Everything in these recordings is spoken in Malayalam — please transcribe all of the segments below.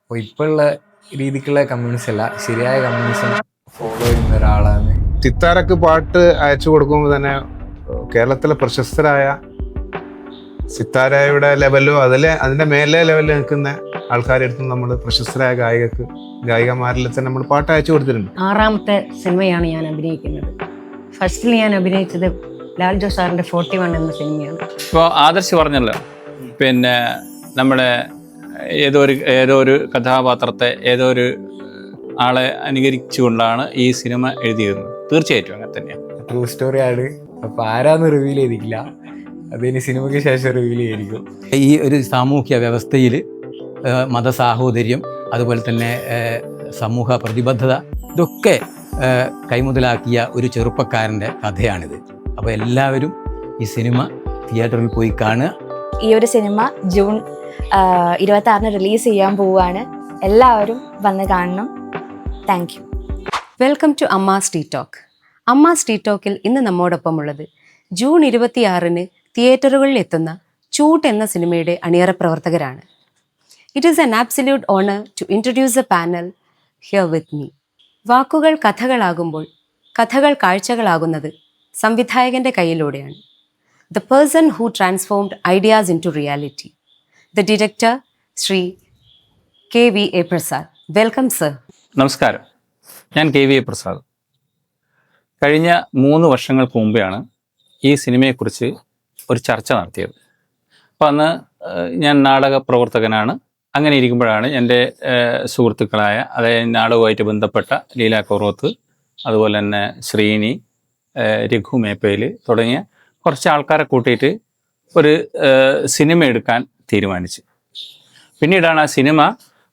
അപ്പോൾ ഇപ്പോഴുള്ള രീതിക്കുള്ള കമ്മ്യൂണിസം അല്ല, ശരിയായ കമ്മ്യൂണിസം ഫോളോ ചെയ്യുന്ന ഒരാളാണ്. സിത്താരക്ക് പാട്ട് അയച്ചു കൊടുക്കുമ്പോൾ തന്നെ കേരളത്തിലെ പ്രശസ്തരായ സിത്താരയുടെ ലെവലോ അതിന്റെ മേലെ ലെവലിൽ നിൽക്കുന്ന ആൾക്കാരെടുത്തും നമ്മൾ പ്രശസ്തരായ ഗായികമാരിൽ തന്നെ നമ്മൾ പാട്ട് അയച്ചു കൊടുത്തിട്ടുണ്ട്. 6ാമത്തെ സിനിമയാണ് ഞാൻ അഭിനയിക്കുന്നത്. ഫസ്റ്റിൽ ഞാൻ അഭിനയിച്ചത് ലാൽ ജോസ് സാറിന്റെ 41 എന്ന സിനിമയാണ്. ഇപ്പോൾ ആദർശ് പറഞ്ഞല്ലോ, പിന്നെ നമ്മുടെ ഏതോ ഒരു കഥാപാത്രത്തെ ഏതോ ഒരു ആളെ അനുകരിച്ചുകൊണ്ടാണ് ഈ സിനിമ എഴുതിയത്. തീർച്ചയായിട്ടും അങ്ങനെ തന്നെയാണ്. ട്രൂ സ്റ്റോറി ആണ്. അപ്പോൾ ആരാന്ന് റിവീൽ ചെയ്തിട്ടില്ല, അതിന് സിനിമയ്ക്ക് ശേഷം റിവീൽ ചെയ്തിരിക്കും. ഈ ഒരു സാമൂഹ്യ വ്യവസ്ഥയിൽ മതസാഹോദര്യം, അതുപോലെ തന്നെ സമൂഹ പ്രതിബദ്ധത, ഇതൊക്കെ കൈമുതലാക്കിയ ഒരു ചെറുപ്പക്കാരൻ്റെ കഥയാണിത്. അപ്പോൾ എല്ലാവരും ഈ സിനിമ തിയേറ്ററിൽ പോയി കാണുക. ഈ ഒരു സിനിമ ജൂൺ 26-ന് റിലീസ് ചെയ്യാൻ പോവുകയാണ്. എല്ലാവരും വന്ന് കാണണം. Thank you. വെൽക്കം ടു അമ്മ സ്ട്രീറ്റ് ടോക്ക്. അമ്മ സ്ട്രീറ്റ് ടോക്കിൽ ഇന്ന് നമ്മോടൊപ്പം ഉള്ളത് ജൂൺ 26-ന് തിയേറ്ററുകളിൽ എത്തുന്ന ചൂട്ട് എന്ന സിനിമയുടെ അണിയറ പ്രവർത്തകരാണ്. It is an absolute honour to introduce a panel here with me. വാക്കുകൾ കഥകളാകുമ്പോൾ കഥകൾ കാഴ്ചകളാകുന്നത് സംവിധായകൻ്റെ കയ്യിലൂടെയാണ്. The person who transformed ideas into reality, the director Shri KVA Prasad. Welcome sir. നമസ്കാരം, ഞാൻ KVA പ്രസാദ്. കഴിഞ്ഞ 3 വർഷങ്ങൾക്ക് മുമ്പെയാണ് ഈ സിനിമയെക്കുറിച്ച് ഒരു ചർച്ച നടത്തിയത്. അപ്പോൾ അന്ന് ഞാൻ നാടക പ്രവർത്തകനാണ്. അങ്ങനെ ഇരിക്കുമ്പോഴാണ് എൻ്റെ സുഹൃത്തുക്കളായ, അതായത് നാടകവുമായിട്ട് ബന്ധപ്പെട്ട ലീല കൊറോത്ത്, അതുപോലെ തന്നെ ശ്രീനി, രഘു മേപ്പയിൽ തുടങ്ങിയ കുറച്ച് ആൾക്കാരെ കൂട്ടിയിട്ട് ഒരു സിനിമ എടുക്കാൻ തീരുമാനിച്ചു. പിന്നീടാണ് ആ സിനിമ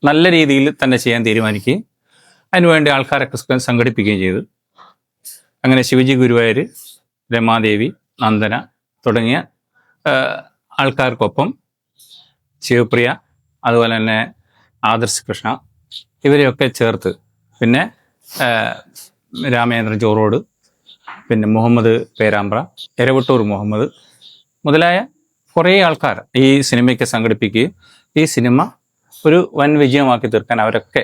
നല്ല രീതിയിൽ തന്നെ ചെയ്യാൻ തീരുമാനിക്കുകയും അതിനുവേണ്ടി ആൾക്കാരൊക്കെ സംഘടിപ്പിക്കുകയും ചെയ്തു. അങ്ങനെ ശിവജി ഗുരുവായൂർ, രമാദേവി, നന്ദന തുടങ്ങിയ ആൾക്കാർക്കൊപ്പം ശിവപ്രിയ, അതുപോലെ തന്നെ ആദർശ് കൃഷ്ണ, ഇവരെയൊക്കെ ചേർത്ത്, പിന്നെ രാമേന്ദ്രൻ ചോറോട്, പിന്നെ മുഹമ്മദ് പേരാമ്പ്ര, എരവട്ടൂർ മുഹമ്മദ് മുതലായ കുറേ ആൾക്കാർ ഈ സിനിമയ്ക്ക് സംഘടിപ്പിക്കുകയും ഈ സിനിമ ഒരു വൻ വിജയമാക്കി തീർക്കാൻ അവരൊക്കെ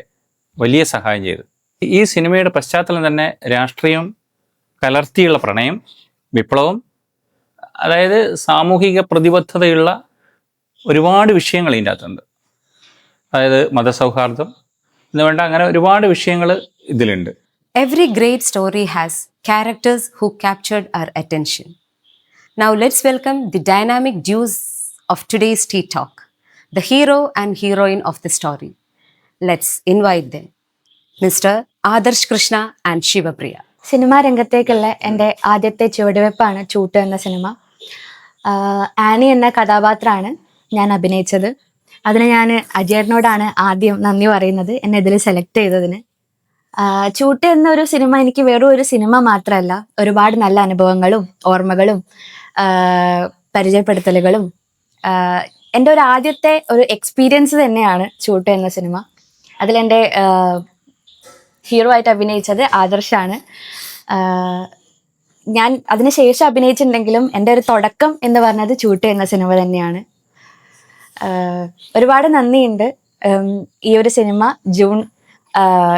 വലിയ സഹായം ചെയ്തു. ഈ സിനിമയുടെ പശ്ചാത്തലം തന്നെ രാഷ്ട്രീയം കലർത്തിയുള്ള പ്രണയം, വിപ്ലവം, അതായത് സാമൂഹിക പ്രതിബദ്ധതയുള്ള ഒരുപാട് വിഷയങ്ങൾ ഇതിൻ്റെ അകത്തുണ്ട്. അതായത് മതസൗഹാർദ്ദം എന്ന് വേണ്ട അങ്ങനെ ഒരുപാട് വിഷയങ്ങൾ ഇതിലുണ്ട്. Every great story has characters who captured our attention. Now let's welcome the dynamic duos of today's Tea Talk, the hero and heroine of the story. Let's invite them, Mr. Adarsh Krishna and Shivapriya. Cinema രംഗത്തേക്കുള്ള എൻ്റെ ആദ്യത്തെ ചുവടുവെപ്പാണ് ചൂട്ട് എന്ന സിനിമ. ആനി എന്ന കഥാപാത്രമാണ് ഞാൻ അഭിനയിച്ചത്. അതിന് ഞാൻ അജയറിനോടാണ് ആദ്യം നന്ദി പറയുന്നത്, എന്നെ ഇതിൽ സെലക്ട് ചെയ്തതിന്. ചൂട്ട് എന്നൊരു സിനിമ എനിക്ക് വെറും ഒരു സിനിമ മാത്രമല്ല, ഒരുപാട് നല്ല അനുഭവങ്ങളും ഓർമ്മകളും പരിചയപ്പെടുത്തലുകളും എൻ്റെ ഒരു ആദ്യത്തെ ഒരു എക്സ്പീരിയൻസ് തന്നെയാണ് ചൂട്ട് എന്ന സിനിമ. അതിലെൻ്റെ ഹീറോ ആയിട്ട് അഭിനയിച്ചത് ആദർശാണ്. ഞാൻ അതിനുശേഷം അഭിനയിച്ചിട്ടുണ്ടെങ്കിലും എൻ്റെ ഒരു തുടക്കം എന്ന് പറഞ്ഞത് ചൂട്ട് എന്ന സിനിമ തന്നെയാണ്. ഒരുപാട് നന്ദിയുണ്ട്. ഈ ഒരു സിനിമ ജൂൺ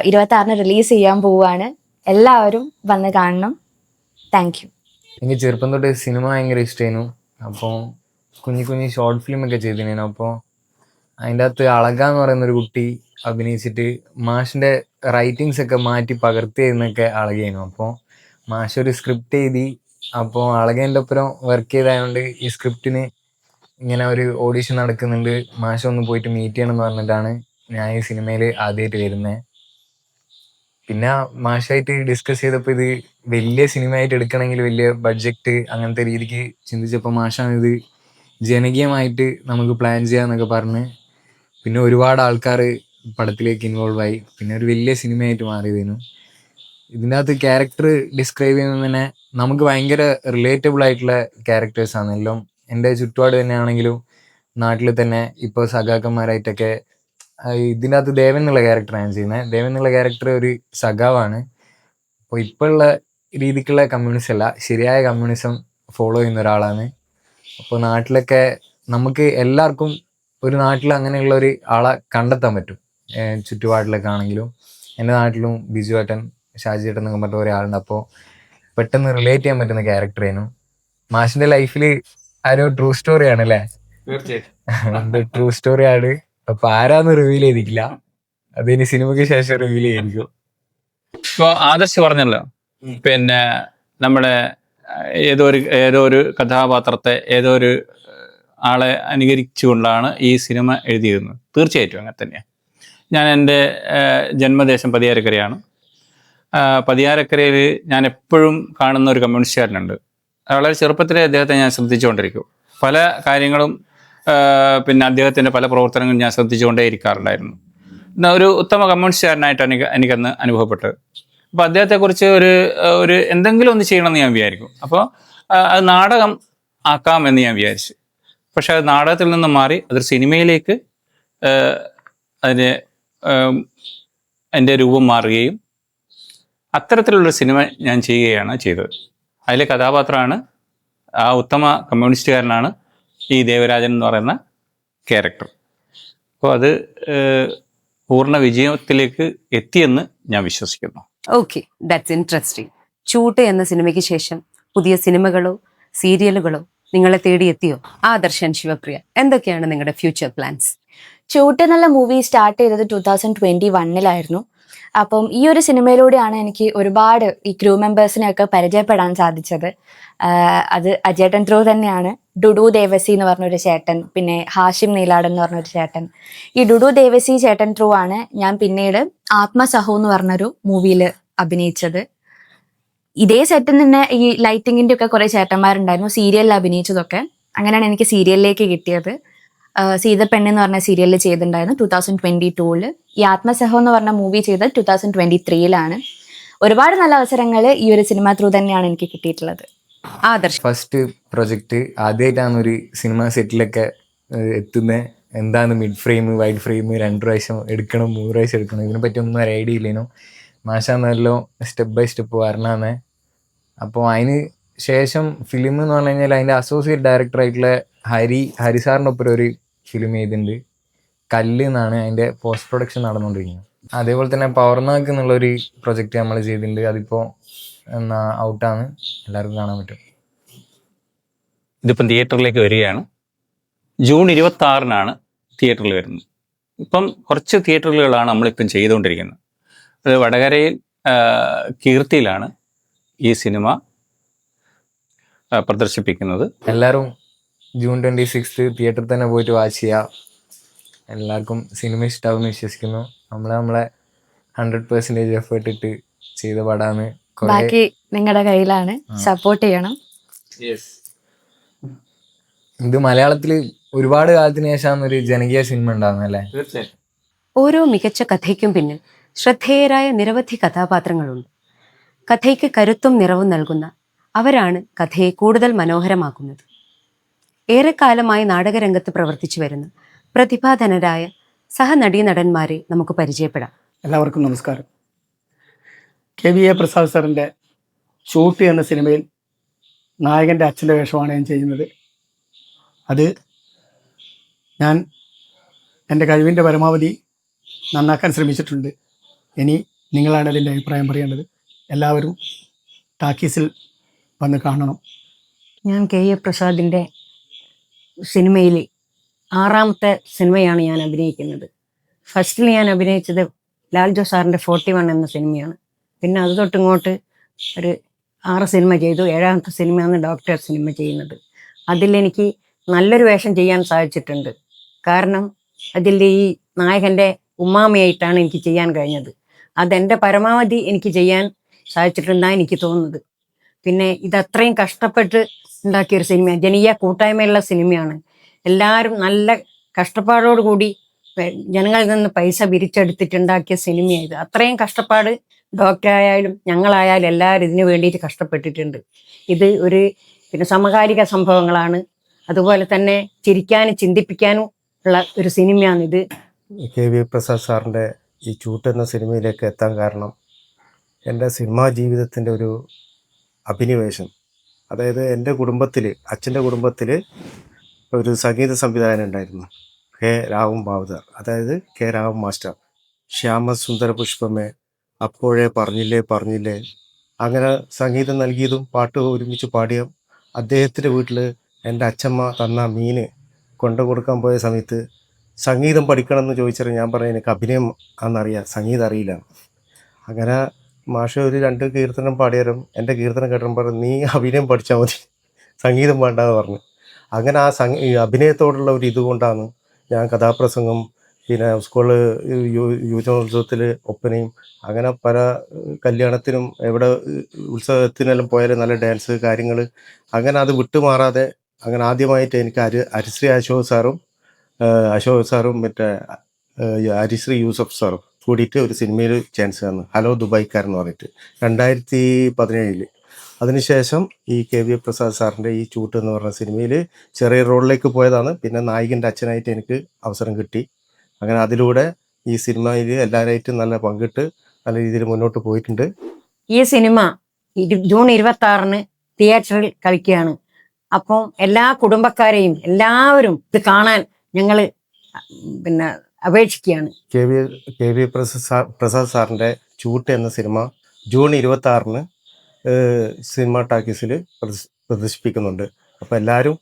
26-ന് റിലീസ് ചെയ്യാൻ പോവുകയാണ്. എല്ലാവരും വന്ന് കാണണം. Thank you. എനിക്ക് ചെറുപ്പം തൊട്ട് സിനിമ ഭയങ്കര ഇഷ്ടമായിരുന്നു. അപ്പോൾ കുഞ്ഞു ഷോർട്ട് ഫിലിമൊക്കെ ചെയ്തിരുന്നു. അപ്പോൾ അതിൻ്റെ അകത്ത് അളക എന്ന് പറയുന്നൊരു കുട്ടി അഭിനയിച്ചിട്ട് മാഷിൻ്റെ റൈറ്റിങ്സ് ഒക്കെ മാറ്റി പകർത്തിയെന്നൊക്കെ അളകയായിരുന്നു. അപ്പോൾ മാഷ് ഒരു സ്ക്രിപ്റ്റ് എഴുതി. അപ്പോൾ അളകേൻ്റെ ഒപ്പം വർക്ക് ചെയ്തതുകൊണ്ട് ഈ സ്ക്രിപ്റ്റിന് ഇങ്ങനെ ഒരു ഓഡീഷൻ നടക്കുന്നുണ്ട്, മാഷ് ഒന്ന് പോയിട്ട് മീറ്റ് ചെയ്യണം എന്ന് പറഞ്ഞിട്ടാണ് ഞാൻ ഈ സിനിമയിൽ ആദ്യമായിട്ട് വരുന്നത്. പിന്നെ മാഷായിട്ട് ഡിസ്കസ് ചെയ്തപ്പോൾ ഇത് വലിയ സിനിമയായിട്ട് എടുക്കണമെങ്കിൽ വലിയ ബഡ്ജറ്റ് അങ്ങനത്തെ രീതിക്ക് ചിന്തിച്ചപ്പോൾ മാഷാണ് ഇത് ജനകീയമായിട്ട് നമുക്ക് പ്ലാൻ ചെയ്യാമെന്നൊക്കെ പറഞ്ഞ് പിന്നെ ഒരുപാട് ആൾക്കാർ പടത്തിലേക്ക് ഇൻവോൾവ് ആയി. പിന്നെ ഒരു വലിയ സിനിമയായിട്ട് മാറിയതിനു. ഇതിൻ്റെ അകത്ത് ക്യാരക്ടർ ഡിസ്ക്രൈബ് ചെയ്യുന്നത് തന്നെ നമുക്ക് ഭയങ്കര റിലേറ്റബിൾ ആയിട്ടുള്ള ക്യാരക്ടേഴ്സാണ് എല്ലാം. എൻ്റെ ചുറ്റുപാട് തന്നെയാണെങ്കിലും നാട്ടിൽ തന്നെ ഇപ്പോൾ സഖാക്കന്മാരായിട്ടൊക്കെ. ഇതിൻ്റെ അകത്ത് ദേവൻ എന്നുള്ള ക്യാരക്ടറാണ് ചെയ്യുന്നത്. ദേവൻ എന്നുള്ള ക്യാരക്ടർ ഒരു സഖാവാണ്. അപ്പോൾ ഇപ്പോഴുള്ള രീതിക്കുള്ള കമ്മ്യൂണിസം അല്ല, ശരിയായ കമ്മ്യൂണിസം ഫോളോ ചെയ്യുന്ന ഒരാളാണ്. അപ്പോൾ നാട്ടിലൊക്കെ നമുക്ക് എല്ലാവർക്കും ഒരു നാട്ടിൽ അങ്ങനെയുള്ള ഒരു ആളെ കണ്ടെത്താൻ പറ്റും. ചുറ്റുപാടിലൊക്കെ ആണെങ്കിലും എൻ്റെ നാട്ടിലും ബിജു ഏട്ടൻ, ഷാജി ഏട്ടൻ എന്നൊക്കെ പറഞ്ഞ ഒരാളുണ്ട്. അപ്പോൾ പെട്ടെന്ന് റിലേറ്റ് ചെയ്യാൻ പറ്റുന്ന ക്യാരക്ടറായിരുന്നു. മാഷിന്റെ ലൈഫിൽ ആ ഒരു ട്രൂ സ്റ്റോറിയാണ് അല്ലേ? ട്രൂ സ്റ്റോറിയാണ്. അപ്പൊ ആരാന്ന് റിവീൽ ചെയ്തിട്ടില്ല, അതിന് സിനിമയ്ക്ക് ശേഷം റിവീൽ ചെയ്തിരിക്കും. ഇപ്പോൾ ആദർശ് പറഞ്ഞല്ലോ, പിന്നെ നമ്മുടെ ഏതോ ഒരു കഥാപാത്രത്തെ ഏതോ ഒരു ആളെ അനുകരിച്ചുകൊണ്ടാണ് ഈ സിനിമ എഴുതിയിരുന്നത്. തീർച്ചയായിട്ടും അങ്ങനെ തന്നെയാണ്. ഞാൻ എൻ്റെ ജന്മദേശം പതിയാരക്കരയാണ്. പതിയാരക്കരയിൽ ഞാൻ എപ്പോഴും കാണുന്ന ഒരു കമ്മ്യൂണിസ്റ്റുകാരനുണ്ട്. വളരെ ചെറുപ്പത്തിലെ അദ്ദേഹത്തെ ഞാൻ ശ്രദ്ധിച്ചുകൊണ്ടിരിക്കും. പല കാര്യങ്ങളും പിന്നെ അദ്ദേഹത്തിൻ്റെ പല പ്രവർത്തനങ്ങളും ഞാൻ ശ്രദ്ധിച്ചുകൊണ്ടേ ഇരിക്കാറുണ്ടായിരുന്നു. ഒരു ഉത്തമ കമ്മ്യൂണിസ്റ്റുകാരനായിട്ട് എനിക്കന്ന് അനുഭവപ്പെട്ടത്. അപ്പോൾ അദ്ദേഹത്തെക്കുറിച്ച് ഒരു എന്തെങ്കിലും ഒന്ന് ചെയ്യണമെന്ന് ഞാൻ വിചാരിക്കും. അപ്പോൾ അത് നാടകം ആക്കാമെന്ന് ഞാൻ വിചാരിച്ചു. പക്ഷെ അത് നാടകത്തിൽ നിന്ന് മാറി അതൊരു സിനിമയിലേക്ക് അതിൻ്റെ രൂപം മാറുകയും അത്തരത്തിലുള്ളൊരു സിനിമ ഞാൻ ചെയ്യുകയാണ് ചെയ്തത്. അതിലെ കഥാപാത്രമാണ്, ആ ഉത്തമ കമ്മ്യൂണിസ്റ്റുകാരനാണ് ഈ ദേവരാജൻ എന്ന് പറയുന്ന ക്യാരക്ടർ. അപ്പോൾ അത് പൂർണ്ണ വിജയത്തിലേക്ക് എത്തിയെന്ന് ഞാൻ വിശ്വസിക്കുന്നു. Okay, that's interesting. ചൂട്ട് എന്ന സിനിമയ്ക്ക് ശേഷം പുതിയ സിനിമകളോ സീരിയലുകളോ നിങ്ങളെ തേടിയെത്തിയോ? ആദർശൻ, ശിവപ്രിയ, എന്തൊക്കെയാണ് നിങ്ങളുടെ ഫ്യൂച്ചർ പ്ലാൻസ്? ചൂട്ട് എന്നുള്ള മൂവി സ്റ്റാർട്ട് ചെയ്തത് 2021 അപ്പം ഈ ഒരു സിനിമയിലൂടെയാണ് എനിക്ക് ഒരുപാട് ഈ ക്രൂ മെമ്പേഴ്സിനെയൊക്കെ പരിചയപ്പെടാൻ സാധിച്ചത്. അത് അജേട്ടൻ ത്രൂ തന്നെയാണ്. ഡുഡു ദേവസി എന്ന് പറഞ്ഞൊരു ചേട്ടൻ, പിന്നെ ഹാഷിം നീലാടൻ എന്ന് പറഞ്ഞൊരു ചേട്ടൻ. ഈ ഡുഡു ദേവസി ചേട്ടൻ ത്രൂ ആണ് ഞാൻ പിന്നീട് ആത്മസഹോ എന്ന് പറഞ്ഞൊരു മൂവിയിൽ അഭിനയിച്ചത്. ഇതേ സെറ്റിൽ തന്നെ ഈ ലൈറ്റിങ്ങിൻ്റെ ഒക്കെ കുറേ ചേട്ടന്മാരുണ്ടായിരുന്നു സീരിയലിൽ അഭിനയിച്ചതൊക്കെ. അങ്ങനെയാണ് എനിക്ക് സീരിയലിലേക്ക് കിട്ടിയത്. സീതപ്പെണ്ണ് എന്ന് പറഞ്ഞ സീരിയലിൽ ചെയ്തിട്ടുണ്ടായിരുന്നു 2022. ഈ ആത്മസഹോ എന്ന് പറഞ്ഞ മൂവി ചെയ്തത് 2023. ഒരുപാട് നല്ല അവസരങ്ങൾ ഈ ഒരു സിനിമ ത്രൂ തന്നെയാണ് എനിക്ക് കിട്ടിയിട്ടുള്ളത്. ആദർശ്, ഫസ്റ്റ് പ്രൊജക്റ്റ് ആദ്യമായിട്ടാണ് ഒരു സിനിമ സെറ്റിലൊക്കെ എത്തുന്നത്. എന്താണ് മിഡ് ഫ്രെയിം, വൈഡ് ഫ്രെയിം, 2 പ്രാവശ്യം എടുക്കണം, 3 പ്രാവശ്യം എടുക്കണം, ഇതിനെ പറ്റി ഒന്നും ഒരു ഐഡിയ ഇല്ലേനു. മാഷാന്നല്ലോ സ്റ്റെപ്പ് ബൈ സ്റ്റെപ്പ് വരണമാണ്. അപ്പോൾ അതിന് ശേഷം ഫിലിം എന്ന് പറഞ്ഞു കഴിഞ്ഞാൽ അതിൻ്റെ അസോസിയേറ്റ് ഡയറക്ടറായിട്ടുള്ള ഹരി സാറിൻ്റെ ഒപ്പം ഒരു ഫിലിം ചെയ്തിട്ടുണ്ട്, കല്ല് എന്നാണ്. അതിൻ്റെ പോസ്റ്റ് പ്രൊഡക്ഷൻ നടന്നുകൊണ്ടിരിക്കുന്നത്. അതേപോലെ തന്നെ പവർനാക്ക് എന്നുള്ളൊരു പ്രൊജക്റ്റ് നമ്മൾ ചെയ്തിട്ടുണ്ട്. അതിപ്പോൾ ഔട്ടാണ്, എല്ലാവർക്കും കാണാൻ പറ്റും. ഇതിപ്പം തിയേറ്ററിലേക്ക് വരികയാണ്. ജൂൺ 26 തിയേറ്ററിൽ വരുന്നത്. ഇപ്പം കുറച്ച് തിയേറ്ററുകളാണ് നമ്മളിപ്പം ചെയ്തുകൊണ്ടിരിക്കുന്നത്. അത് വടകരയിൽ കീർത്തിയിലാണ് ഈ സിനിമ പ്രദർശിപ്പിക്കുന്നത്. എല്ലാവരും ജൂൺ 26 തിയേറ്ററിൽ തന്നെ പോയിട്ട് വാച്ച് ചെയ്യുക. എല്ലാവർക്കും സിനിമ ഇഷ്ടമാവുമെന്ന് വിശ്വസിക്കുന്നു. നമ്മളെ 100% എഫേർട്ട് ഇട്ട് ചെയ്ത പടാണ്. ബാക്കി നിങ്ങളുടെ കയ്യിലാണ്, സപ്പോർട്ട് ചെയ്യണം. ഇത് മലയാളത്തിൽ ഒരുപാട് കാലത്തിന് ശേഷം ഒരു ജനകീയ സിനിമ ഉണ്ടാകുന്നല്ലേ? തീർച്ചയായും. ഓരോ മികച്ച കഥയ്ക്കും പിന്നിൽ ശ്രദ്ധേയരായ നിരവധി കഥാപാത്രങ്ങളുണ്ട്. കഥയ്ക്ക് കരുത്തും നിറവും നൽകുന്ന അവരാണ് കഥയെ കൂടുതൽ മനോഹരമാക്കുന്നത്. ഏറെക്കാലമായി നാടകരംഗത്ത് പ്രവർത്തിച്ചു വരുന്ന പ്രതിഭാധനരായ സഹനടീനടന്മാരെ നമുക്ക് പരിചയപ്പെടാം. എല്ലാവർക്കും നമസ്കാരം. KVA പ്രസാദ് സാറിൻ്റെ ചൂട്ട് എന്ന സിനിമയിൽ നായകൻ്റെ അച്ഛൻ്റെ വേഷമാണ് ഞാൻ ചെയ്യുന്നത്. അത് ഞാൻ എൻ്റെ കഴിവിൻ്റെ പരമാവധി നന്നാക്കാൻ ശ്രമിച്ചിട്ടുണ്ട്. ഇനി നിങ്ങളാണ് അതിൻ്റെ അഭിപ്രായം പറയേണ്ടത്. എല്ലാവരും ടാക്കീസിൽ വന്ന് കാണണം. ഞാൻ KA പ്രസാദിൻ്റെ സിനിമയിൽ 6ാമത്തെ സിനിമയാണ് ഞാൻ അഭിനയിക്കുന്നത്. ഫസ്റ്റിൽ ഞാൻ അഭിനയിച്ചത് ലാൽജോ സാറിൻ്റെ 41 എന്ന സിനിമയാണ്. പിന്നെ അത് തൊട്ടിങ്ങോട്ട് ഒരു 6 സിനിമ ചെയ്തു. 7ാമത്തെ സിനിമയാണ് ഡോക്ടർ സിനിമ ചെയ്യുന്നത്. അതിലെനിക്ക് നല്ലൊരു വേഷം ചെയ്യാൻ സാധിച്ചിട്ടുണ്ട്. കാരണം അതിൽ ഈ നായകൻ്റെ ഉമ്മാമയായിട്ടാണ് എനിക്ക് ചെയ്യാൻ കഴിഞ്ഞത്. അതെൻ്റെ പരമാവധി എനിക്ക് ചെയ്യാൻ സാധിച്ചിട്ടുണ്ടെന്നാണ് എനിക്ക് തോന്നുന്നത്. പിന്നെ ഇതത്രയും കഷ്ടപ്പെട്ട് ഉണ്ടാക്കിയൊരു സിനിമയാണ്, ജനീയ കൂട്ടായ്മയുള്ള സിനിമയാണ്. എല്ലാവരും നല്ല കഷ്ടപ്പാടോടുകൂടി ജനങ്ങളിൽ നിന്ന് പൈസ പിരിച്ചെടുത്തിട്ടുണ്ടാക്കിയ സിനിമയാണ് ഇത്. അത്രയും കഷ്ടപ്പാട് ഡോക്ടറായാലും ഞങ്ങളായാലും എല്ലാവരും ഇതിനു വേണ്ടിയിട്ട് കഷ്ടപ്പെട്ടിട്ടുണ്ട്. ഇത് പിന്നെ സമകാലിക സംഭവങ്ങളാണ്. അതുപോലെ തന്നെ ചിരിക്കാനും ചിന്തിപ്പിക്കാനും ഉള്ള ഒരു സിനിമയാണിത്. KVA പ്രസാദ് സാറിൻ്റെ ഈ ചൂട്ട് എന്ന സിനിമയിലേക്ക് എത്താൻ കാരണം എൻ്റെ സിനിമാ ജീവിതത്തിൻ്റെ ഒരു അഭിനിവേശം. അതായത് എൻ്റെ കുടുംബത്തിൽ, അച്ഛൻ്റെ കുടുംബത്തിൽ ഒരു സംഗീത സംവിധായകൻ ഉണ്ടായിരുന്നു, K. രാഘവൻ ഭാവതർ, അതായത് K. രാഘവൻ മാസ്റ്റർ. ശ്യാമസുന്ദര പുഷ്പമേ, അപ്പോഴേ പറഞ്ഞില്ലേ പറഞ്ഞില്ലേ, അങ്ങനെ സംഗീതം നൽകിയതും പാട്ട് ഒരുമിച്ച് പാടിയ അദ്ദേഹത്തിൻ്റെ വീട്ടിൽ എൻ്റെ അച്ഛമ്മ തന്ന മീൻ കൊണ്ടു കൊടുക്കാൻ പോയ സമയത്ത് സംഗീതം പഠിക്കണം എന്ന് ചോദിച്ചാൽ ഞാൻ പറഞ്ഞു എനിക്ക് അഭിനയം ആണെന്നറിയാം, സംഗീതം അറിയില്ല. അങ്ങനെ മാഷ് ഒരു 2 കീർത്തനം പാടിയാലും എൻ്റെ കീർത്തനം കേട്ടപ്പോൾ പറഞ്ഞു നീ അഭിനയം പഠിച്ചാൽ മതി, സംഗീതം വേണ്ടെന്ന് പറഞ്ഞു. അങ്ങനെ ഈ അഭിനയത്തോടുള്ള ഒരു ഇതുകൊണ്ടാണ് ഞാൻ കഥാപ്രസംഗം, പിന്നെ സ്കൂളിൽ യുവജനോത്സവത്തിൽ ഒപ്പനയും, അങ്ങനെ പല കല്യാണത്തിനും എവിടെ ഉത്സവത്തിനെല്ലാം പോയാലും നല്ല ഡാൻസ് കാര്യങ്ങൾ, അങ്ങനെ അത് വിട്ടുമാറാതെ അങ്ങനെ ആദ്യമായിട്ട് എനിക്ക് ഹരിശ്രീ അശോക് സാറും മറ്റേ ഹരിശ്രീ യൂസഫ് സാറും കൂടിയിട്ട് ഒരു സിനിമയിൽ ചാൻസ് തന്നു, ഹലോ ദുബായ്ക്കാരൻ എന്ന് പറഞ്ഞിട്ട് 2017. അതിനുശേഷം ഈ KVA പ്രസാദ് സാറിൻ്റെ ഈ ചൂട്ട് എന്ന് പറഞ്ഞ സിനിമയിൽ ചെറിയ റോളിലേക്ക് പോയതാണ്. പിന്നെ നായകൻ്റെ അച്ഛനായിട്ട് എനിക്ക് അവസരം കിട്ടി. അങ്ങനെ അതിലൂടെ ഈ സിനിമയിൽ എല്ലാവരായിട്ടും നല്ല പങ്കിട്ട് നല്ല രീതിയിൽ മുന്നോട്ട് പോയിട്ടുണ്ട്. ഈ സിനിമ ജൂൺ 26 തിയേറ്ററിൽ കളിക്കുകയാണ്. അപ്പം എല്ലാ കുടുംബക്കാരെയും എല്ലാവരും ഇത് കാണാൻ ഞങ്ങൾ പിന്നെ അപേക്ഷിക്കുകയാണ്. KVA പ്രസാദ് സാറിൻ്റെ ചൂട്ട് എന്ന സിനിമ ജൂൺ 26 സിനിമ ടാക്കീസിൽ പ്രദർശിപ്പിക്കുന്നുണ്ട്. അപ്പോൾ എല്ലാവരും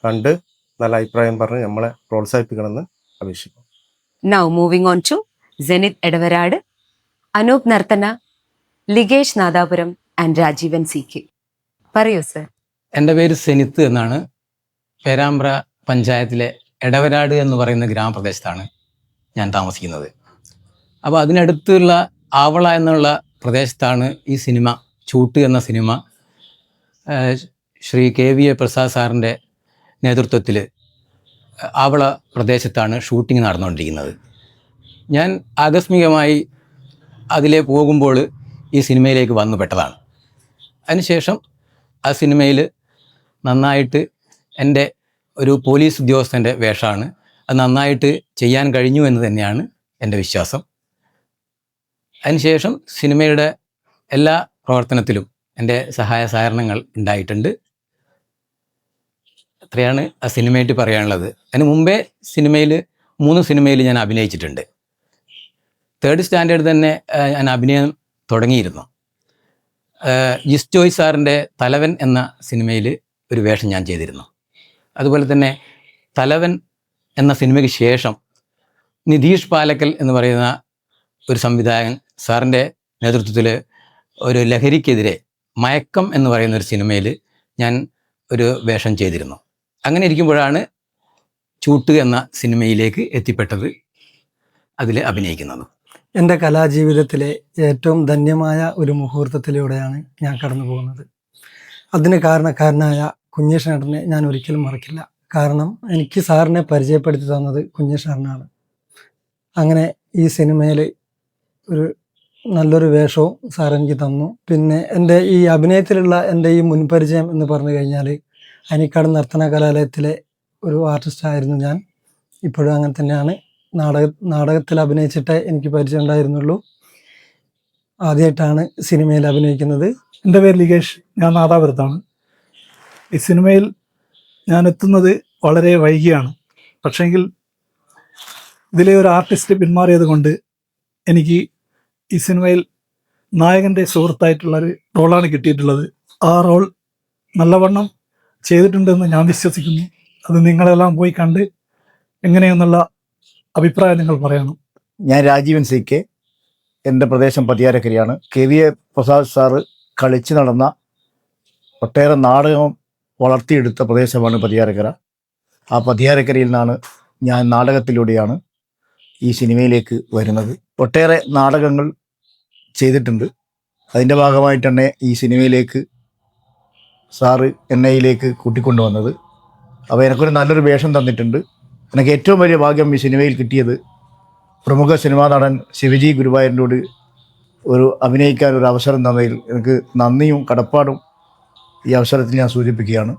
കണ്ട് നല്ല അഭിപ്രായം പറഞ്ഞ് നമ്മളെ പ്രോത്സാഹിപ്പിക്കണമെന്ന് അപേക്ഷിക്കുന്നു. Now moving on to Zenith Edavarad, Anoop Nartana, Ligesh Nadapuram and Rajivan CK. പറയൂ സർ. എൻ്റെ പേര് സെനിത്ത് എന്നാണ്. പേരാമ്പ്ര പഞ്ചായത്തിലെ എടവരാട് എന്ന് പറയുന്ന ഗ്രാമപ്രദേശത്താണ് ഞാൻ താമസിക്കുന്നത്. അപ്പോൾ അതിനടുത്തുള്ള ആവള എന്നുള്ള പ്രദേശത്താണ് ഈ സിനിമ ചൂട്ട് എന്ന സിനിമ ശ്രീ KVA പ്രസാദ് സാറിൻ്റെ നേതൃത്വത്തിൽ ആവള പ്രദേശത്താണ് ഷൂട്ടിംഗ് നടന്നുകൊണ്ടിരിക്കുന്നത്. ഞാൻ ആകസ്മികമായി അതിലെ പോകുമ്പോൾ ഈ സിനിമയിലേക്ക് വന്നു പെട്ടതാണ്. അതിനുശേഷം ആ സിനിമയിൽ നന്നായിട്ട് എൻ്റെ ഒരു പോലീസ് ഉദ്യോഗസ്ഥൻ്റെ വേഷമാണ്, അത് നന്നായിട്ട് ചെയ്യാൻ കഴിഞ്ഞു എന്ന് തന്നെയാണ് എൻ്റെ വിശ്വാസം. അതിനുശേഷം സിനിമയുടെ എല്ലാ പ്രവർത്തനത്തിലും എൻ്റെ സഹായ സഹകരണങ്ങൾ ഉണ്ടായിട്ടുണ്ട്. അത്രയാണ് ആ സിനിമയായിട്ട് പറയാനുള്ളത്. അതിന് മുമ്പേ 3 സിനിമയിൽ ഞാൻ അഭിനയിച്ചിട്ടുണ്ട്. 3rd സ്റ്റാൻഡേർഡ് തന്നെ ഞാൻ അഭിനയം തുടങ്ങിയിരുന്നു. ജിസ് ജോയ് സാറിൻ്റെ തലവൻ എന്ന സിനിമയിൽ ഒരു വേഷം ഞാൻ ചെയ്തിരുന്നു. അതുപോലെ തന്നെ തലവൻ എന്ന സിനിമയ്ക്ക് ശേഷം നിതീഷ് പാലക്കൽ എന്ന് പറയുന്ന ഒരു സംവിധായകൻ സാറിൻ്റെ നേതൃത്വത്തിൽ ഒരു ലഹരിക്കെതിരെ മയക്കം എന്ന് പറയുന്ന ഒരു സിനിമയിൽ ഞാൻ ഒരു വേഷം ചെയ്തിരുന്നു. അങ്ങനെ ഇരിക്കുമ്പോഴാണ് ചൂട്ട് എന്ന സിനിമയിലേക്ക് എത്തിപ്പെട്ടത്, അതിൽ അഭിനയിക്കുന്നത്. എൻ്റെ കലാജീവിതത്തിലെ ഏറ്റവും ധന്യമായ ഒരു മുഹൂർത്തത്തിലൂടെയാണ് ഞാൻ കടന്നു പോകുന്നത്. അതിന് കാരണക്കാരനായ കുഞ്ഞേഷേട്ടനെ ഞാൻ ഒരിക്കലും മറക്കില്ല. കാരണം എനിക്ക് സാറിനെ പരിചയപ്പെടുത്തി തന്നത് കുഞ്ഞേഷേട്ടനാണ്. അങ്ങനെ ഈ സിനിമയിൽ ഒരു നല്ലൊരു വേഷവും സാർ എനിക്ക് തന്നു. പിന്നെ എൻ്റെ ഈ അഭിനയത്തിലുള്ള എൻ്റെ ഈ മുൻപരിചയം എന്ന് പറഞ്ഞു കഴിഞ്ഞാൽ അനിക്കാട് നർത്തന കലാലയത്തിലെ ഒരു ആർട്ടിസ്റ്റായിരുന്നു ഞാൻ. ഇപ്പോഴും അങ്ങനെ തന്നെയാണ്. നാടകത്തിൽ അഭിനയിച്ചിട്ടേ എനിക്ക് പരിചയം ഉണ്ടായിരുന്നുള്ളൂ. ആദ്യമായിട്ടാണ് സിനിമയിൽ അഭിനയിക്കുന്നത്. എൻ്റെ പേര് ലിഗേഷ്, ഞാൻ നാദാപുരത്താണ്. ഈ സിനിമയിൽ ഞാൻ എത്തുന്നത് വളരെ വൈകിയാണ്. പക്ഷെങ്കിൽ ഇതിലെ ഒരു ആർട്ടിസ്റ്റ് പിന്മാറിയത് കൊണ്ട് എനിക്ക് ഈ സിനിമയിൽ നായകൻ്റെ സുഹൃത്തായിട്ടുള്ളൊരു റോളാണ് കിട്ടിയിട്ടുള്ളത്. ആ റോൾ നല്ലവണ്ണം ചെയ്തിട്ടുണ്ടെന്ന് ഞാൻ വിശ്വസിക്കുന്നു. അത് നിങ്ങളെല്ലാം പോയി കണ്ട് എങ്ങനെയെന്നുള്ള അഭിപ്രായം നിങ്ങൾ പറയണം. ഞാൻ രാജീവൻ CK, എൻ്റെ പ്രദേശം പതിയാരക്കരയാണ്. KVA പ്രസാദ് സാറ് കളിച്ച് നടന്ന ഒട്ടേറെ നാടകം വളർത്തിയെടുത്ത പ്രദേശമാണ് പതിയാരക്കര. ആ പതിയാരക്കരയിൽ നിന്നാണ് ഞാൻ നാടകത്തിലൂടെയാണ് ഈ സിനിമയിലേക്ക് വരുന്നത്. ഒട്ടേറെ നാടകങ്ങൾ ചെയ്തിട്ടുണ്ട്. അതിൻ്റെ ഭാഗമായിട്ട് തന്നെ ഈ സിനിമയിലേക്ക് സാറ് എന്നയിലേക്ക് കൂട്ടിക്കൊണ്ടുവന്നത്. അപ്പോൾ എനിക്കൊരു നല്ലൊരു വേഷം തന്നിട്ടുണ്ട്. എനിക്ക് ഏറ്റവും വലിയ ഭാഗ്യം ഈ സിനിമയിൽ കിട്ടിയത് പ്രമുഖ സിനിമാ നടൻ ശിവജി ഗുരുവായൂരിനോട് ഒരു അഭിനയിക്കാൻ ഒരു അവസരം തന്നതിൽ എനിക്ക് നന്ദിയും കടപ്പാടും ഈ അവസരത്തിൽ ഞാൻ സൂചിപ്പിക്കുകയാണ്.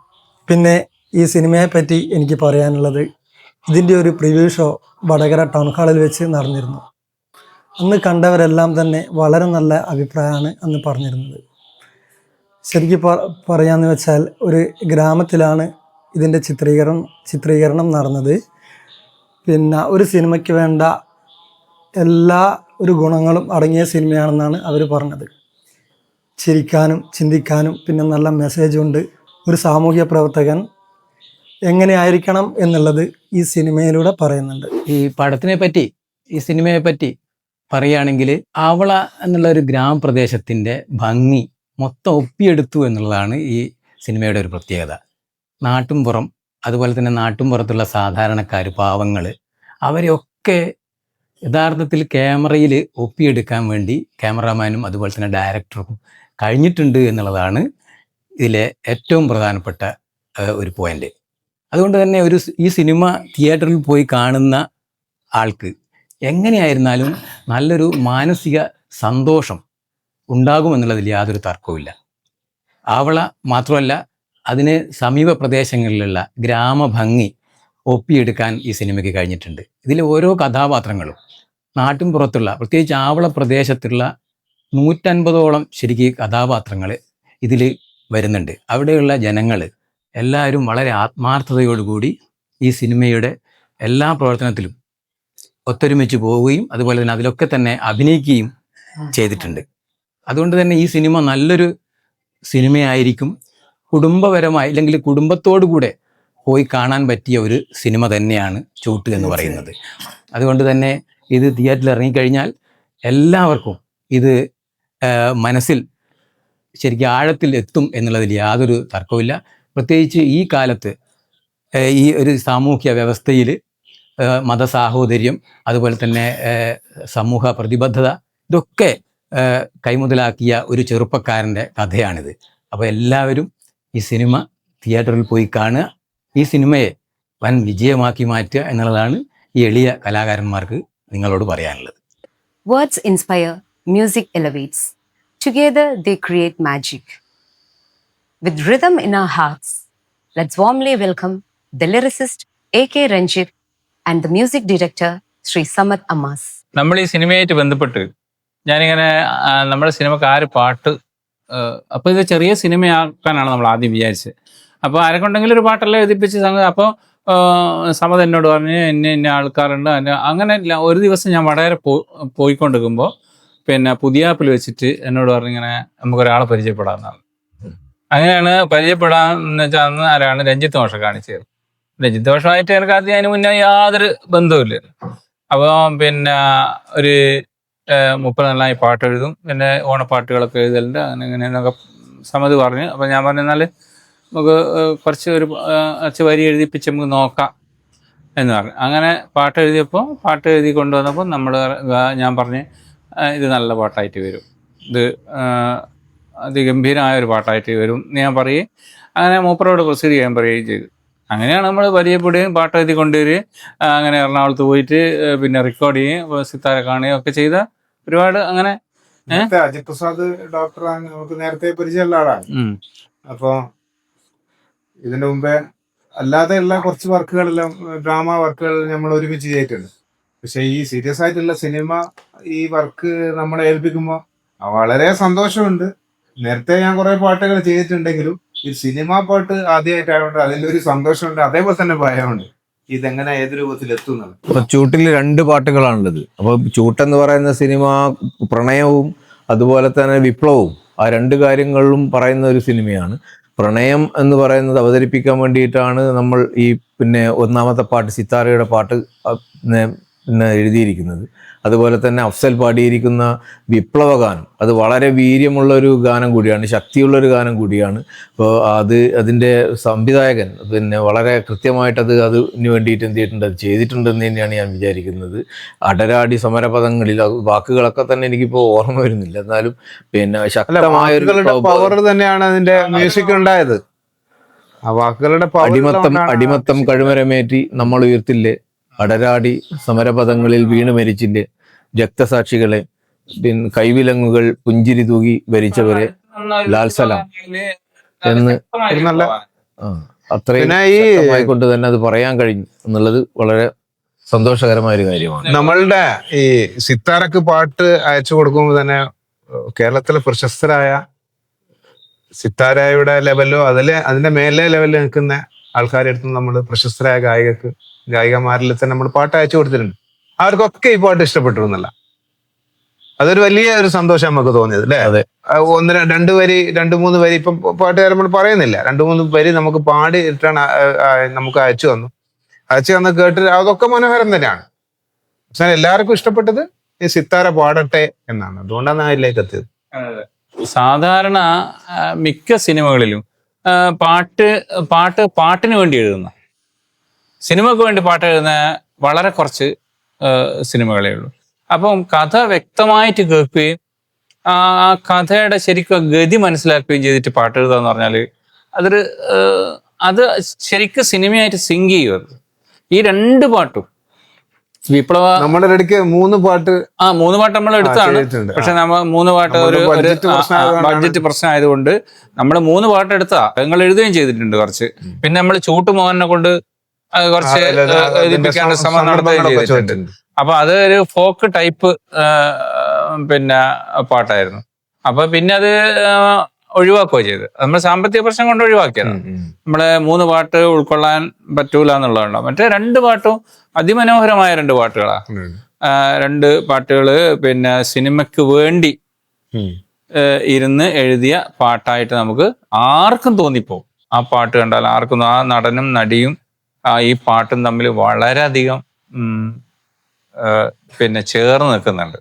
പിന്നെ ഈ സിനിമയെ പറ്റി എനിക്ക് പറയാനുള്ളത്, ഇതിൻ്റെ ഒരു പ്രിവ്യൂ ഷോ വടകര ടൗൺ ഹാളിൽ വെച്ച് നടന്നിരുന്നു. അന്ന് കണ്ടവരെല്ലാം തന്നെ വളരെ നല്ല അഭിപ്രായമാണ് അന്ന് പറഞ്ഞിരുന്നത്. ശരിക്കും പറയാന്ന് വെച്ചാൽ ഒരു ഗ്രാമത്തിലാണ് ഇതിൻ്റെ ചിത്രീകരണം നടന്നത്. പിന്നെ ഒരു സിനിമയ്ക്ക് വേണ്ട എല്ലാ ഒരു ഗുണങ്ങളും അടങ്ങിയ സിനിമയാണെന്നാണ് അവർ പറഞ്ഞത്. ചിരിക്കാനും ചിന്തിക്കാനും പിന്നെ നല്ല മെസ്സേജ് ഉണ്ട്. ഒരു സാമൂഹ്യ പ്രവർത്തകൻ എങ്ങനെയായിരിക്കണം എന്നുള്ളത് ഈ സിനിമയിലൂടെ പറയുന്നുണ്ട്. ഈ പടത്തിനെ പറ്റി, ഈ സിനിമയെ പറ്റി പറയുകയാണെങ്കിൽ ആവള എന്നുള്ള ഒരു ഗ്രാമപ്രദേശത്തിൻ്റെ ഭംഗി മൊത്തം ഒപ്പിയെടുത്തു എന്നുള്ളതാണ് ഈ സിനിമയുടെ ഒരു പ്രത്യേകത. നാട്ടുംപുറം, അതുപോലെ തന്നെ നാട്ടുംപുറത്തുള്ള സാധാരണക്കാർ, പാവങ്ങൾ, അവരെയൊക്കെ യഥാർത്ഥത്തിൽ ക്യാമറയിൽ ഒപ്പിയെടുക്കാൻ വേണ്ടി ക്യാമറാമാനും അതുപോലെ തന്നെ ഡയറക്ടർക്കും കഴിഞ്ഞിട്ടുണ്ട് എന്നുള്ളതാണ് ഇതിലെ ഏറ്റവും പ്രധാനപ്പെട്ട ഒരു പോയിന്റ്. അതുകൊണ്ട് തന്നെ ഈ സിനിമ തിയേറ്ററിൽ പോയി കാണുന്ന ആൾക്ക് എങ്ങനെയായിരുന്നാലും നല്ലൊരു മാനസിക സന്തോഷം ഉണ്ടാകുമെന്നുള്ളതിൽ യാതൊരു തർക്കവുമില്ല. ആവള മാത്രമല്ല, അതിന് സമീപ പ്രദേശങ്ങളിലുള്ള ഗ്രാമഭംഗി ഒപ്പിയെടുക്കാൻ ഈ സിനിമയ്ക്ക് കഴിഞ്ഞിട്ടുണ്ട്. ഇതിലെ ഓരോ കഥാപാത്രങ്ങളും നാട്ടിൻ പുറത്തുള്ള, പ്രത്യേകിച്ച് ആവള പ്രദേശത്തുള്ള 150ഓളം ശരിക്കും കഥാപാത്രങ്ങൾ ഇതിൽ വരുന്നുണ്ട്. അവിടെയുള്ള ജനങ്ങൾ എല്ലാവരും വളരെ ആത്മാർത്ഥതയോടുകൂടി ഈ സിനിമയുടെ എല്ലാ പ്രവർത്തനത്തിലും ഒത്തൊരുമിച്ച് പോവുകയും അതുപോലെ തന്നെ അതിലൊക്കെ തന്നെ അഭിനയിക്കുകയും ചെയ്തിട്ടുണ്ട്. അതുകൊണ്ട് തന്നെ ഈ സിനിമ നല്ലൊരു സിനിമയായിരിക്കും. കുടുംബപരമായി അല്ലെങ്കിൽ കുടുംബത്തോടു കൂടെ പോയി കാണാൻ പറ്റിയ ഒരു സിനിമ തന്നെയാണ് ചൂട്ട് എന്ന് പറയുന്നത്. അതുകൊണ്ട് തന്നെ ഇത് തിയേറ്ററിൽ ഇറങ്ങിക്കഴിഞ്ഞാൽ എല്ലാവർക്കും ഇത് മനസ്സിൽ ശരിക്കും ആഴത്തിൽ എത്തും എന്നുള്ളതിൽ യാതൊരു തർക്കവുമില്ല. പ്രത്യേകിച്ച് ഈ കാലത്ത് ഈ ഒരു സാമൂഹ്യ വ്യവസ്ഥയിൽ മതസാഹോദര്യം, അതുപോലെ തന്നെ സമൂഹ പ്രതിബദ്ധത, ഇതൊക്കെ കൈമുതലാക്കിയ ഒരു ചെറുപ്പക്കാരൻ്റെ കഥയാണിത്. അപ്പോൾ എല്ലാവരും ഈ സിനിമ തിയേറ്ററിൽ പോയി കാണുക, ഈ സിനിമയെ വൻ വിജയമാക്കി മാറ്റുക എന്നുള്ളതാണ് ഈ എളിയ കലാകാരന്മാർക്ക് നിങ്ങളോട് പറയാനുള്ളത്. Words inspire, music elevates. Together they create magic. With rhythm in our hearts, let's warmly welcome the lyricist A.K. Ranjit and the music director Sri Samat Ammas. നമ്മൾ ഈ സിനിമയായിട്ട് ബന്ധപ്പെട്ട് ഞാനിങ്ങനെ നമ്മുടെ സിനിമക്ക് ആര് പാട്ട്, അപ്പോൾ ഇത് ചെറിയ സിനിമയാക്കാനാണ് നമ്മൾ ആദ്യം വിചാരിച്ചത്. അപ്പോൾ ആരെക്കൊണ്ടെങ്കിലും ഒരു പാട്ടെല്ലാം എഴുതിപ്പിച്ച് സംഗതി. അപ്പോൾ സമത് എന്നോട് പറഞ്ഞ് ഇന്ന ആൾക്കാരുണ്ട്. അങ്ങനെ ഒരു ദിവസം ഞാൻ വടകര പോയിക്കൊണ്ടിരിക്കുമ്പോൾ പിന്നെ പുതിയാപ്പിൽ വെച്ചിട്ട് എന്നോട് പറഞ്ഞിങ്ങനെ നമുക്കൊരാളെ പരിചയപ്പെടാമെന്നാണ്. അങ്ങനെയാണ് പരിചയപ്പെടാമെന്ന് വെച്ചാൽ അന്ന് ആരാണ് രഞ്ജിത്ത് മാഷ കാണിച്ചത്. രഞ്ജിത്ത് മാഷമായിട്ട് എനിക്ക് ആദ്യം അതിന് മുന്നേ യാതൊരു ബന്ധവുമില്ല. അപ്പോൾ പിന്നെ ഒരു 30 നന്നായി പാട്ട് എഴുതും, പിന്നെ ഓണപ്പാട്ടുകളൊക്കെ എഴുതലുണ്ട്, അങ്ങനെ ഇങ്ങനെയൊക്കെ സമത് പറഞ്ഞു. അപ്പോൾ ഞാൻ പറഞ്ഞാൽ നമുക്ക് കുറച്ച് വരി എഴുതിപ്പിച്ച് നമുക്ക് നോക്കാം എന്ന് പറഞ്ഞു. അങ്ങനെ പാട്ട് എഴുതിയപ്പോൾ, പാട്ട് എഴുതി കൊണ്ടുവന്നപ്പോൾ ഞാൻ പറഞ്ഞ് ഇത് നല്ല പാട്ടായിട്ട് വരും, ഇത് അതിഗംഭീരമായ ഒരു പാട്ടായിട്ട് വരും എന്ന് ഞാൻ പറയുകയും അങ്ങനെ മൂപ്പരോട് പ്രൊസീഡ് ചെയ്യാൻ പറയുകയും ചെയ്തു. അങ്ങനെയാണ് നമ്മൾ പരിചയപ്പെടുകയും പാട്ട് എഴുതി കൊണ്ടുവരികയും അങ്ങനെ എറണാകുളത്ത് പോയിട്ട് പിന്നെ റെക്കോർഡ് ചെയ്യുകയും സിത്താര കാണുകയും ഒക്കെ ചെയ്ത ഒരുപാട്. അങ്ങനെ അജിത് പ്രസാദ് ഡോക്ടറാണ്, നമുക്ക് നേരത്തെ പരിചയമുള്ള ആളാണ്. അപ്പോൾ ഇതിന്റെ മുമ്പേ അല്ലാതെയുള്ള കുറച്ച് വർക്കുകളെല്ലാം, ഡ്രാമ വർക്കുകൾ നമ്മൾ ഒരുമിച്ച് ചെയ്തിട്ടുണ്ട്. പക്ഷെ ഈ സീരിയസ് ആയിട്ടുള്ള സിനിമ ഈ വർക്ക് നമ്മളെ ഏൽപ്പിക്കുമ്പോൾ വളരെ സന്തോഷമുണ്ട്. നേരത്തെ ഞാൻ കുറെ പാട്ടുകൾ ചെയ്തിട്ടുണ്ടെങ്കിലും ഈ സിനിമാ പാട്ട് ആദ്യമായിട്ടായതുകൊണ്ട് അതിലൊരു സന്തോഷമുണ്ട്, അതേപോലെ തന്നെ ഭയമുണ്ട് ഇതെങ്ങനെ ഏത് രൂപത്തിൽ എത്തുന്നത്. അപ്പൊ ചൂട്ടിൽ 2 പാട്ടുകളാണുള്ളത്. അപ്പൊ ചൂട്ടെന്ന് പറയുന്ന സിനിമ പ്രണയവും അതുപോലെ തന്നെ വിപ്ലവവും, ആ 2 കാര്യങ്ങളിലും പറയുന്ന ഒരു സിനിമയാണ്. പ്രണയം എന്ന് പറയുന്നത് അവതരിപ്പിക്കാൻ വേണ്ടിയിട്ടാണ് നമ്മൾ ഈ പിന്നെ ഒന്നാമത്തെ പാട്ട് സിത്താരയുടെ പാട്ട് പിന്നെ എഴുതിയിരിക്കുന്നത്. അതുപോലെ തന്നെ അഫ്സൽ പാടിയിരിക്കുന്ന വിപ്ലവഗാനം അത് വളരെ വീര്യമുള്ളൊരു ഗാനം കൂടിയാണ്, ശക്തിയുള്ളൊരു ഗാനം കൂടിയാണ്. അപ്പോൾ അതിൻ്റെ സംവിധായകൻ പിന്നെ വളരെ കൃത്യമായിട്ട് അതിന് വേണ്ടിയിട്ട് എന്ത് ചെയ്തിട്ടുണ്ട്, അത് ചെയ്തിട്ടുണ്ടെന്ന് തന്നെയാണ് ഞാൻ വിചാരിക്കുന്നത്. അടരാടി സമരപദങ്ങളിൽ വാക്കുകളൊക്കെ തന്നെ എനിക്കിപ്പോൾ ഓർമ്മ വരുന്നില്ല, എന്നാലും പിന്നെ ശക്തമായ പവർ തന്നെയാണ് അതിന്റെ മ്യൂസിക് ഉണ്ടായത്. ആ വാക്കുകളുടെ അടിമത്തം കഴുമരമേറ്റി നമ്മൾ ഉയർത്തില്ലേ, അടരാടി സമരപദങ്ങളിൽ വീണ് മരിച്ചില്ലേ, രക്തസാക്ഷികളെ, പിന്നെ കൈവിലങ്ങുകൾ പുഞ്ചിരി തൂകി ഭരിച്ചവരെ, ലാൽ സലാം എന്ന് അത്രയും കൊണ്ട് തന്നെ അത് പറയാൻ കഴിഞ്ഞു എന്നുള്ളത് വളരെ സന്തോഷകരമായ ഒരു കാര്യമാണ്. നമ്മളുടെ ഈ സിത്താരക്ക് പാട്ട് അയച്ചു കൊടുക്കുമ്പോൾ തന്നെ കേരളത്തിലെ പ്രശസ്തരായ സിത്താരയുടെ ലെവലിലോ അതിന്റെ മേലെ ലെവലിൽ നിൽക്കുന്ന ആൾക്കാരെടുത്ത് നമ്മൾ പ്രശസ്തരായ ഗായികമാരിൽ തന്നെ നമ്മൾ പാട്ട് അയച്ചു കൊടുത്തിട്ടുണ്ട്. അവർക്കൊക്കെ ഈ പാട്ട് ഇഷ്ടപ്പെട്ടു എന്നല്ല, അതൊരു വലിയ ഒരു സന്തോഷം നമുക്ക് തോന്നിയത് അല്ലേ? അതെ. രണ്ട് മൂന്ന് വരി ഇപ്പം പാട്ടുകാരൻ നമ്മൾ പറയുന്നില്ല, 2-3 വരി നമുക്ക് പാടി ഇട്ടാണ് നമുക്ക് അയച്ചു തന്ന് കേട്ട് അതൊക്കെ മനോഹരം തന്നെയാണ്. പക്ഷെ എല്ലാവർക്കും ഇഷ്ടപ്പെട്ടത് ഈ സിത്താര പാടട്ടെ എന്നാണ്. അതുകൊണ്ടാണ് അതിലേക്ക് എത്തിയത്. സാധാരണ മിക്ക സിനിമകളിലും പാട്ടിന് വേണ്ടി എഴുതുന്ന, സിനിമക്ക് വേണ്ടി പാട്ട് എഴുതുന്ന വളരെ കുറച്ച് സിനിമകളേ ഉള്ളൂ. അപ്പം കഥ വ്യക്തമായിട്ട് കേൾക്കുകയും ആ കഥയുടെ ശരിക്കും ഗതി മനസ്സിലാക്കുകയും ചെയ്തിട്ട് പാട്ട് എഴുതുക എന്ന് പറഞ്ഞാൽ അത് ശരിക്കും സിനിമയായിട്ട് സിങ്ക് ചെയ്യുക. ഈ 2 പാട്ടും വിപ്ലവ നമ്മുടെ ഇടയ്ക്ക് 3 പാട്ട് 3 പാട്ട് നമ്മൾ എടുത്താണ്. പക്ഷെ നമ്മൾ 3 പാട്ട് ഒരു ബഡ്ജറ്റ് പ്രശ്നമായതുകൊണ്ട് നമ്മൾ 3 പാട്ട് എടുത്താ ഞങ്ങൾ എഴുതുകയും ചെയ്തിട്ടുണ്ട് കുറച്ച്. പിന്നെ നമ്മൾ ചൂട്ട് മോഹനെ കൊണ്ട് കുറച്ച് എഴുതിപ്പിക്കാനുള്ള ശ്രമം നടത്തുകയും ചെയ്തിട്ടുണ്ട്. അപ്പൊ അത് ഒരു ഫോക്ക് ടൈപ്പ് പിന്നെ പാട്ടായിരുന്നു. അപ്പൊ പിന്നെ അത് ഒഴിവാക്കുക ചെയ്ത്, നമ്മൾ സാമ്പത്തിക പ്രശ്നം കൊണ്ട് ഒഴിവാക്കിയത്. നമ്മളെ 3 പാട്ട് ഉൾക്കൊള്ളാൻ പറ്റൂല എന്നുള്ളതുകൊണ്ടാണ്. മറ്റേ 2 പാട്ടും അതിമനോഹരമായ 2 പാട്ടുകളാ. 2 പാട്ടുകള് പിന്നെ സിനിമയ്ക്ക് വേണ്ടി ഇരുന്ന് എഴുതിയ പാട്ടായിട്ട് നമുക്ക് ആർക്കും തോന്നിപ്പോവും. ആ പാട്ട് കണ്ടാൽ ആർക്കും, ആ നടനും നടിയും ഈ പാട്ടും തമ്മിൽ വളരെയധികം പിന്നെ ചേർന്ന് നിൽക്കുന്നുണ്ട്.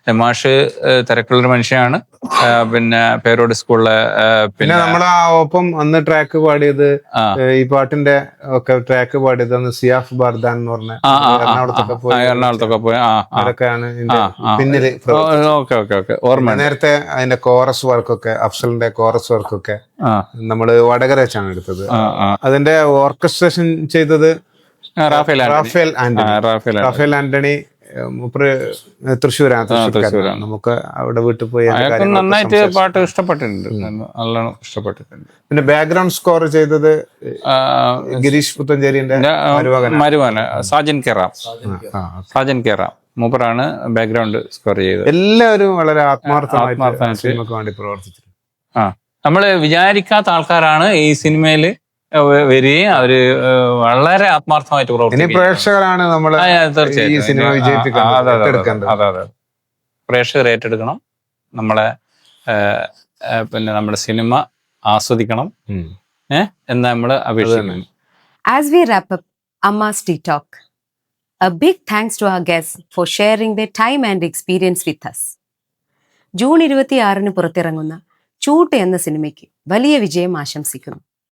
മാഷ് തിരക്കുള്ളൊരു മനുഷ്യനാണ്. പിന്നെ പേരോട് സ്കൂളിലെ പിന്നെ നമ്മളെ ഒപ്പം അന്ന് ട്രാക്ക് പാടിയത്, ഈ പാട്ടിന്റെ ഒക്കെ ട്രാക്ക് പാടിയത് അന്ന് സിയാഫ് ബാർദാൻ എന്ന് പറഞ്ഞ എറണാകുളത്തൊക്കെ പോയി അതൊക്കെയാണ് പിന്നില്. ഓർമ്മ. നേരത്തെ അതിന്റെ കോറസ് വർക്കൊക്കെ, അഫ്സലിന്റെ കോറസ് വർക്കൊക്കെ നമ്മള് വടകര വെച്ചാണ് എടുത്തത്. അതിന്റെ ഓർക്കസ്ട്രേഷൻ ചെയ്തത് റാഫേൽ ആന്റണി. തൃശ്ശൂരാണ്. നമുക്ക് അവിടെ വീട്ടിൽ പോയി നന്നായിട്ട് പാട്ട് ഇഷ്ടപ്പെട്ടിട്ടുണ്ട്, നല്ലോണം ഇഷ്ടപ്പെട്ടിട്ടുണ്ട്. പിന്നെ ബാക്ക്ഗ്രൗണ്ട് സ്കോർ ചെയ്തത് ഗിരീഷ് പുത്തഞ്ചേരിന്റെ മരുവാണ്, സാജൻ കേറാം മൂപ്പറാണ് ബാക്ക്ഗ്രൗണ്ട് സ്കോർ ചെയ്തത്. എല്ലാവരും വളരെ ആത്മാർത്ഥമായിട്ട് സിനിമയ്ക്ക് വേണ്ടി പ്രവർത്തിച്ചു. നമ്മള് വിചാരിക്കാത്ത ആൾക്കാരാണ് ഈ സിനിമയില് വരികയും അവര് വളരെ ആത്മാർത്ഥമായിട്ട് പ്രവർത്തിക്കും. പ്രേക്ഷകരാണ് നമ്മള് ഈ സിനിമ വിജയിപ്പിക്കുന്നത്. പ്രേക്ഷകർ ഏറ്റെടുക്കണം, നമ്മളെ പിന്നെ നമ്മുടെ സിനിമ ആസ്വദിക്കണം എന്ന് നമ്മൾ അപേക്ഷിക്കുന്നു. As we wrap up Amma's Tea Talk, a big thanks to our guests for sharing their time and experience with us. June 26 പുറത്തിറങ്ങുന്ന ചൂട്ട് എന്ന സിനിമയ്ക്ക് വലിയ വിജയം ആശംസിക്കുന്നു.